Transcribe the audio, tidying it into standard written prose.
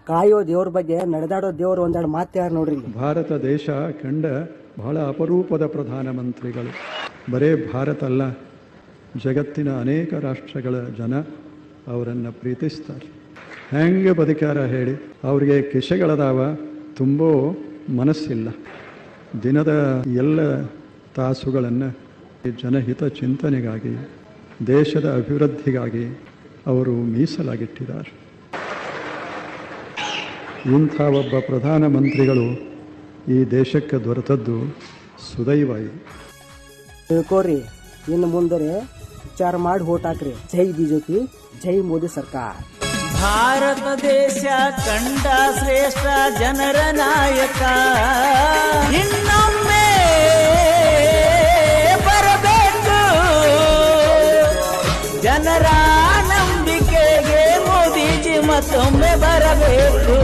ಕಾಯೋ ದೇವ್ರ ಬಗ್ಗೆ ನಡೆದಾಡೋ ದೇವ್ರು ಒಂದೆರಡು ಮಾತು ಯಾರು ನೋಡ್ರಿ. ಭಾರತ ದೇಶ ಕಂಡ ಬಹಳ ಅಪರೂಪದ ಪ್ರಧಾನಮಂತ್ರಿಗಳು. ಬರೇ ಭಾರತ ಅಲ್ಲ, ಜಗತ್ತಿನ ಅನೇಕ ರಾಷ್ಟ್ರಗಳ ಜನ ಅವರನ್ನು ಪ್ರೀತಿಸ್ತಾರೆ. ಹೆಂಗೆ ಬದುಕ್ಯಾರ ಹೇಳಿ? ಅವರಿಗೆ ಕಿಸೆಗಳದಾವ, ತುಂಬೋ ಮನಸ್ಸಿಲ್ಲ. ದಿನದ ಎಲ್ಲ ತಾಸುಗಳನ್ನು ಜನಹಿತ ಚಿಂತನೆಗಾಗಿ, ದೇಶದ ಅಭಿವೃದ್ಧಿಗಾಗಿ ಅವರು ಮೀಸಲಾಗಿಟ್ಟಿದ್ದಾರೆ. ಇಂಥ ಒಬ್ಬ ಪ್ರಧಾನಮಂತ್ರಿಗಳು ಈ ದೇಶಕ್ಕೆ ದೊರೆತದ್ದು ಸುದೈವ ಇದು. ತಿಳ್ಕೋರಿ, ಇನ್ನು ಮುಂದರೆ ವಿಚಾರ ಮಾಡಿ ಓಟ್ ಹಾಕ್ರಿ. ಜೈ ಬಿಜೆಪಿ, ಜೈ ಮೋದಿ ಸರ್ಕಾರ. ಭಾರತ ದೇಶ ಕಂಡ ಶ್ರೇಷ್ಠ ಜನರ ನಾಯಕ ಇನ್ನೊಮ್ಮೆ ಬರಬೇಕು. ಜನರ ನಂಬಿಕೆಗೆ ಮೋದಿಜಿ ಮತ್ತೊಮ್ಮೆ ಬರಬೇಕು.